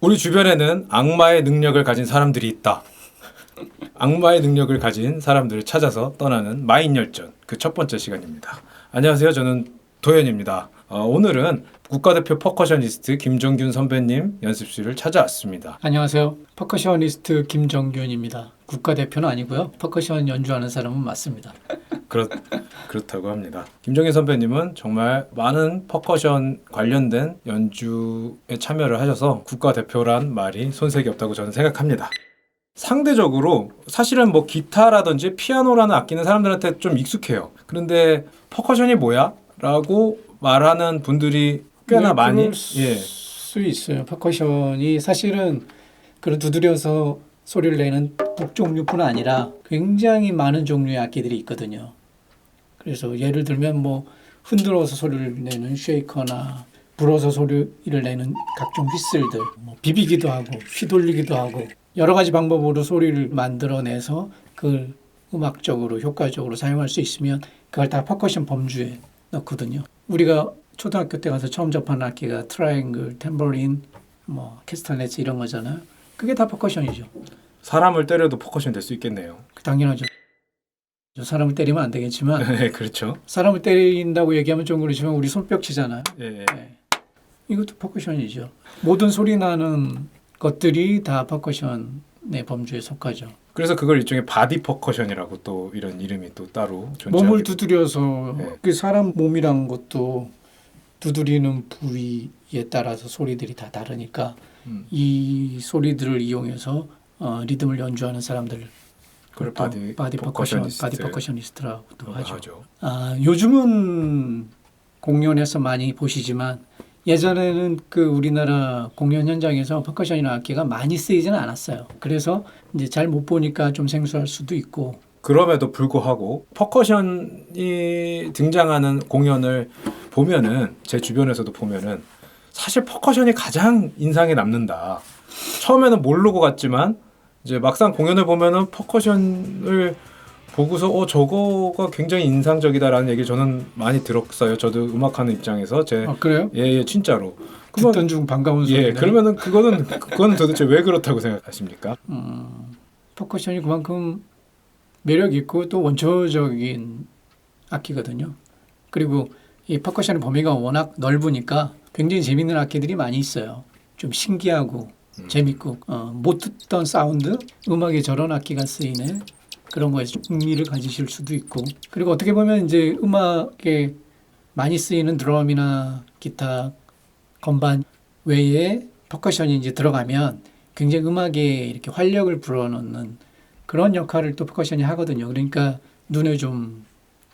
우리 주변에는 악마의 능력을 가진 사람들이 있다. 악마의 능력을 가진 사람들을 찾아서 떠나는 마인열전 그 첫 번째 시간입니다. 안녕하세요. 저는 도현입니다. 오늘은 국가대표 퍼커셔니스트 김정균 선배님 연습실을 찾아왔습니다. 안녕하세요. 퍼커셔니스트 김정균입니다. 국가대표는 아니고요. 퍼커션 연주하는 사람은 맞습니다. 그렇다고 합니다. 김정균 선배님은 정말 많은 퍼커션 관련된 연주에 참여를 하셔서 국가대표란 말이 손색이 없다고 저는 생각합니다. 상대적으로 사실은 뭐 기타라든지 피아노라는 악기는 사람들한테 좀 익숙해요. 그런데 퍼커션이 뭐야? 라고 말하는 분들이 꽤나 많이 그럴 수 있어요. 퍼커션이 사실은 그런 두드려서 소리를 내는 북종류뿐 아니라 굉장히 많은 종류의 악기들이 있거든요. 그래서 예를 들면 뭐 흔들어서 소리를 내는 쉐이커나 불어서 소리를 내는 각종 휘슬들, 뭐 비비기도 하고 휘돌리기도 하고 여러 가지 방법으로 소리를 만들어내서 그걸 음악적으로 효과적으로 사용할 수 있으면 그걸 다 퍼커션 범주에 넣거든요. 우리가 초등학교 때 가서 처음 접한 악기가 트라이앵글, 탬버린, 뭐 캐스터네츠 이런 거잖아요. 그게 다 퍼커션이죠. 사람을 때려도 퍼커션 될 수 있겠네요. 당연하죠. 사람을 때리면 안 되겠지만 네, 그렇죠. 사람을 때린다고 얘기하면 좀 그렇지만 우리 손뼉 치잖아요. 예. 네. 이것도 퍼커션이죠. 모든 소리 나는 것들이 다 퍼커션의 범주에 속하죠. 그래서 그걸 일종의 바디 퍼커션이라고 또 이런 이름이 또 따로 존재하게 몸을 두드려서 네. 그 사람 몸이란 것도 두드리는 부위에 따라서 소리들이 다 다르니까 이 소리들을 이용해서 리듬을 연주하는 사람들 그걸 바디 퍼커셔니스트라고도 하죠. 요즘은 공연에서 많이 보시지만 예전에는 그 우리나라 공연 현장에서 퍼커션이나 악기가 많이 쓰이지는 않았어요. 그래서 이제 잘 못 보니까 좀 생소할 수도 있고. 그럼에도 불구하고 퍼커션이 등장하는 공연을 보면은 제 주변에서도 보면은 사실 퍼커션이 가장 인상에 남는다. 처음에는 모르고 갔지만 이제 막상 공연을 보면은 퍼커션을 보고서 저거가 굉장히 인상적이다라는 얘기 저는 많이 들었어요. 저도 음악하는 입장에서 그래요? 예, 진짜로. 듣던 중 반가운 소리네. 예, 그러면은 그거는 도대체 왜 그렇다고 생각하십니까? 퍼커션이 그만큼 매력 있고 또 원초적인 악기거든요. 그리고 이 퍼커션의 범위가 워낙 넓으니까 굉장히 재밌는 악기들이 많이 있어요. 좀 신기하고 재밌고 못 듣던 사운드, 음악에 저런 악기가 쓰이네. 그런 거에서 흥미를 가지실 수도 있고. 그리고 어떻게 보면 이제 음악에 많이 쓰이는 드럼이나 기타, 건반 외에 퍼커션이 이제 들어가면 굉장히 음악에 이렇게 활력을 불어넣는 그런 역할을 또 퍼커션이 하거든요. 그러니까 눈에 좀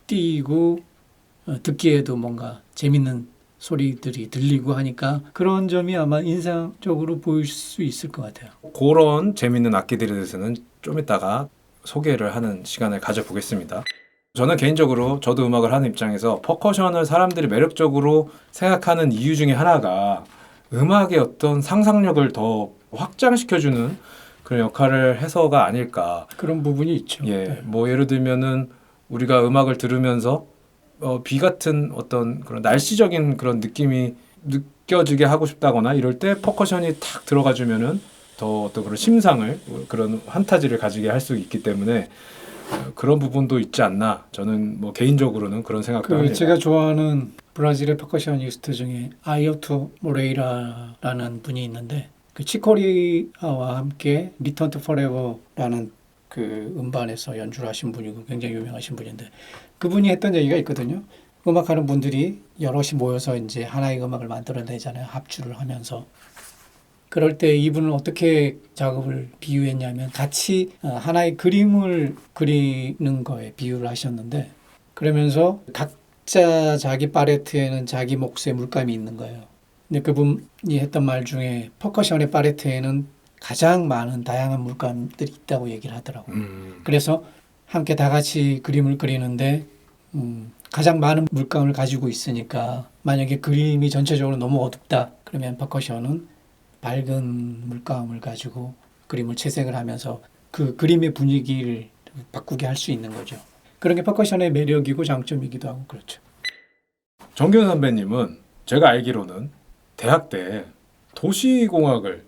띄고 듣기에도 뭔가 재밌는 소리들이 들리고 하니까 그런 점이 아마 인상적으로 보일 수 있을 것 같아요. 그런 재밌는 악기들에 대해서는 좀 이따가 소개를 하는 시간을 가져보겠습니다. 저는 개인적으로 저도 음악을 하는 입장에서 퍼커션을 사람들이 매력적으로 생각하는 이유 중에 하나가 음악의 어떤 상상력을 더 확장시켜주는 그런 역할을 해서가 아닐까. 그런 부분이 있죠. 예, 네. 뭐 예를 들면은 우리가 음악을 들으면서 비 같은 어떤 그런 날씨적인 그런 느낌이 느껴지게 하고 싶다거나 이럴 때 퍼커션이 탁 들어가주면은 더 어떤 그런 심상을 그런 판타지를 가지게 할 수 있기 때문에 그런 부분도 있지 않나. 저는 뭐 개인적으로는 그런 생각도 합니다. 제가 좋아하는 브라질의 퍼커셔니스트 중에 아이어토 모레이라라는 분이 있는데 그 치코리아와 함께 리턴 투 포레버라는 그 음반에서 연주를 하신 분이고 굉장히 유명하신 분인데 그분이 했던 얘기가 있거든요. 음악하는 분들이 여럿이 모여서 이제 하나의 음악을 만들어내잖아요. 합주를 하면서. 그럴 때 이분은 어떻게 작업을 비유했냐면 같이 하나의 그림을 그리는 거에 비유를 하셨는데 그러면서 각자 자기 팔레트에는 자기 몫의 물감이 있는 거예요. 근데 그분이 했던 말 중에 퍼커션의 팔레트에는 가장 많은 다양한 물감들이 있다고 얘기를 하더라고요. 그래서 함께 다 같이 그림을 그리는데 가장 많은 물감을 가지고 있으니까 만약에 그림이 전체적으로 너무 어둡다 그러면 퍼커션은 밝은 물감을 가지고 그림을 채색을 하면서 그 그림의 분위기를 바꾸게 할 수 있는 거죠. 그런 게 퍼커션의 매력이고 장점이기도 하고 그렇죠. 정균 선배님은 제가 알기로는 대학 때 도시공학을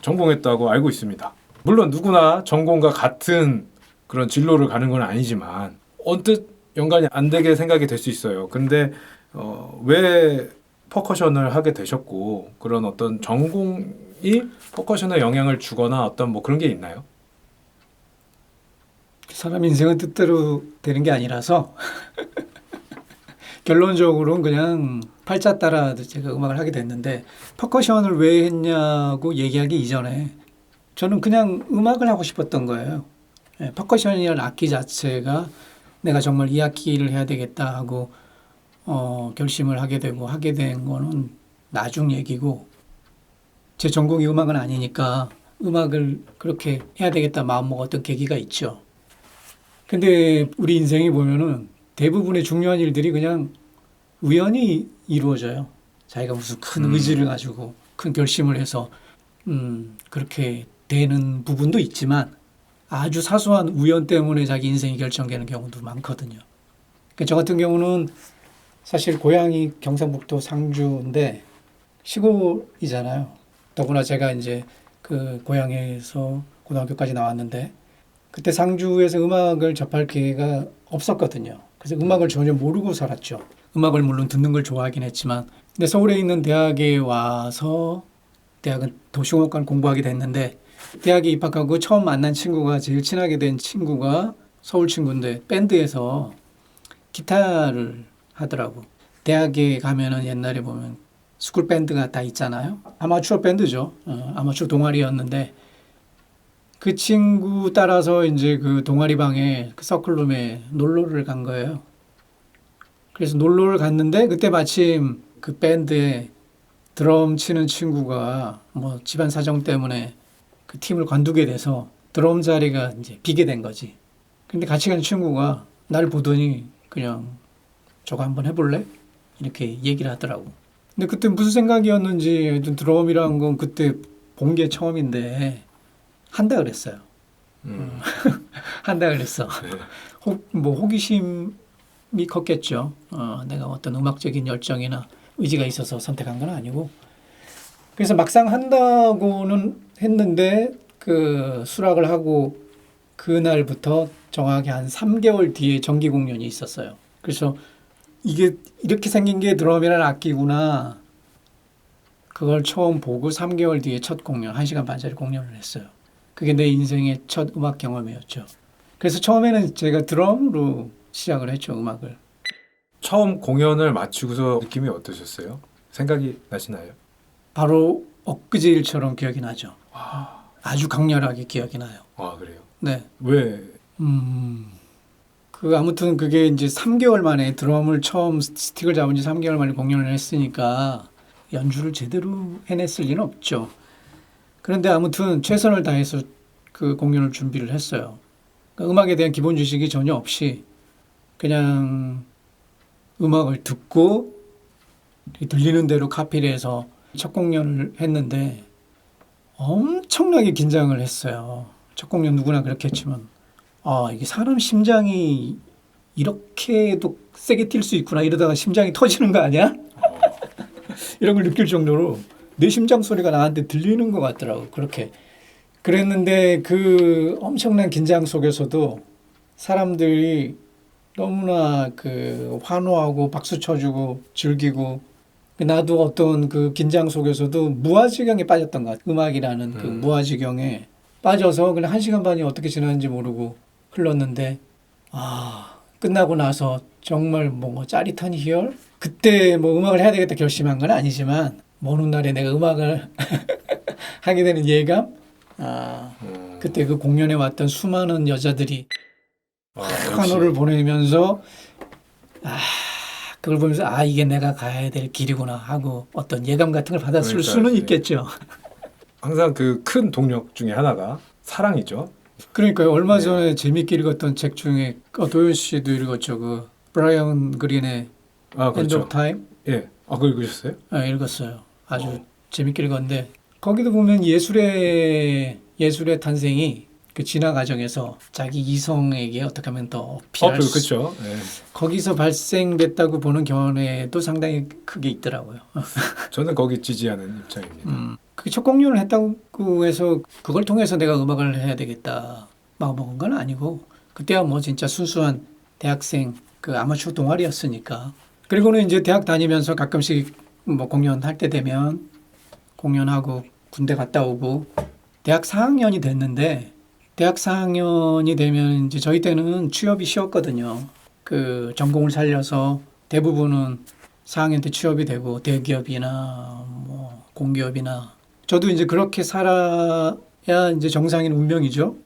전공했다고 알고 있습니다. 물론 누구나 전공과 같은 그런 진로를 가는 건 아니지만 언뜻 연관이 안 되게 생각이 될 수 있어요. 근데 왜 퍼커션을 하게 되셨고 그런 어떤 전공이 퍼커션에 영향을 주거나 어떤 뭐 그런 게 있나요? 사람 인생은 뜻대로 되는 게 아니라서 결론적으로는 그냥 팔자 따라 제가 음악을 하게 됐는데 퍼커션을 왜 했냐고 얘기하기 이전에 저는 그냥 음악을 하고 싶었던 거예요. 예, 퍼커션이라는 악기 자체가 내가 정말 이 악기를 해야 되겠다 하고 결심을 하게 되고 하게 된 거는 나중 얘기고 제 전공이 음악은 아니니까 음악을 그렇게 해야 되겠다 마음먹었던 계기가 있죠. 근데 우리 인생이 보면은 대부분의 중요한 일들이 그냥 우연히 이루어져요. 자기가 무슨 큰 의지를 가지고 큰 결심을 해서 그렇게 되는 부분도 있지만 아주 사소한 우연 때문에 자기 인생이 결정되는 경우도 많거든요. 그러니까 저 같은 경우는 사실 고향이 경상북도 상주인데 시골이잖아요. 더구나 제가 이제 그 고향에서 고등학교까지 나왔는데 그때 상주에서 음악을 접할 기회가 없었거든요. 그래서 음악을 전혀 모르고 살았죠. 음악을 물론 듣는 걸 좋아하긴 했지만 근데 서울에 있는 대학에 와서 대학은 도시공학과를 공부하게 됐는데 대학에 입학하고 처음 만난 친구가 제일 친하게 된 친구가 서울 친구인데 밴드에서 기타를 하더라고. 대학에 가면은 옛날에 보면 스쿨 밴드가 다 있잖아요. 아마추어 밴드죠. 아마추어 동아리였는데 그 친구 따라서 이제 그 동아리 방에 그 서클룸에 놀러를 간 거예요. 그래서 놀러를 갔는데 그때 마침 그 밴드에 드럼 치는 친구가 뭐 집안 사정 때문에 그 팀을 관두게 돼서 드럼 자리가 이제 비게 된 거지. 근데 같이 간 친구가 나를 보더니 그냥 저거 한번 해볼래? 이렇게 얘기를 하더라고. 근데 그때 무슨 생각이었는지 하여튼 드럼이라는 건 그때 본 게 처음인데 한다 그랬어요. 한다 그랬어. 네. 뭐 호기심이 컸겠죠. 내가 어떤 음악적인 열정이나 의지가 있어서 선택한 건 아니고. 그래서 막상 한다고는 했는데 그 수락을 하고 그날부터 정확히 한 3개월 뒤에 정기 공연이 있었어요. 그래서 이게 이렇게 생긴 게 드럼이라는 악기구나. 그걸 처음 보고 3개월 뒤에 첫 공연, 1시간 반짜리 공연을 했어요. 그게 내 인생의 첫 음악 경험이었죠. 그래서 처음에는 제가 드럼으로 시작을 했죠, 음악을. 처음 공연을 마치고서 느낌이 어떠셨어요? 생각이 나시나요? 바로 엊그제일처럼 기억이 나죠. 아주 강렬하게 기억이 나요. 아, 그래요? 네. 왜? 아무튼 그게 이제 3개월 만에 드럼을 처음 스틱을 잡은 지 3개월 만에 공연을 했으니까 연주를 제대로 해냈을 리는 없죠. 그런데 아무튼 최선을 다해서 그 공연을 준비를 했어요. 그러니까 음악에 대한 기본 지식이 전혀 없이 그냥 음악을 듣고 들리는 대로 카피를 해서 첫 공연을 했는데 엄청나게 긴장을 했어요. 첫 공연 누구나 그렇겠지만 이게 사람 심장이 이렇게도 세게 뛸 수 있구나 이러다가 심장이 터지는 거 아니야? 이런 걸 느낄 정도로 내 심장 소리가 나한테 들리는 것 같더라고. 그렇게 그랬는데 그 엄청난 긴장 속에서도 사람들이 너무나 그 환호하고 박수 쳐주고 즐기고 나도 어떤 그 긴장 속에서도 무아지경에 빠졌던 것 같아요. 음악이라는 그 무아지경에 빠져서 그냥 1시간 반이 어떻게 지났는지 모르고 흘렀는데 끝나고 나서 정말 뭐 짜릿한 희열? 그때 뭐 음악을 해야 되겠다 결심한 건 아니지만 먼 훗날에 내가 음악을 하게 되는 예감? 그때 그 공연에 왔던 수많은 여자들이 환호를 보내면서 그걸 보면서 이게 내가 가야 될 길이구나 하고 어떤 예감 같은 걸 받았을 그러니까, 수는 네. 있겠죠. 항상 그 큰 동력 중에 하나가 사랑이죠. 그러니까요. 얼마 전에 재밌게 읽었던 책 중에 도현 씨도 읽었죠. 그 브라이언 그린의 End 그렇죠. of Time. 예. 그거 읽으셨어요? 읽었어요. 아주 재밌게 읽었는데 거기도 보면 예술의 탄생이 그 진화 과정에서 자기 이성에게 어떻게 하면 더 어필할 수 그렇죠. 예. 거기서 발생됐다고 보는 견해도 상당히 크게 있더라고요. 저는 거기 지지하는 입장입니다. 그 첫 공연을 했다고 해서 그걸 통해서 내가 음악을 해야 되겠다 마음먹은 건 아니고 그때야 뭐 진짜 순수한 대학생 그 아마추어 동아리였으니까. 그리고는 이제 대학 다니면서 가끔씩 뭐 공연할 때 되면 공연하고 군대 갔다 오고 대학 4학년이 됐는데 대학 4학년이 되면 이제 저희 때는 취업이 쉬웠거든요. 그 전공을 살려서 대부분은 4학년 때 취업이 되고 대기업이나 뭐 공기업이나 저도 이제 그렇게 살아야 이제 정상인 운명이죠.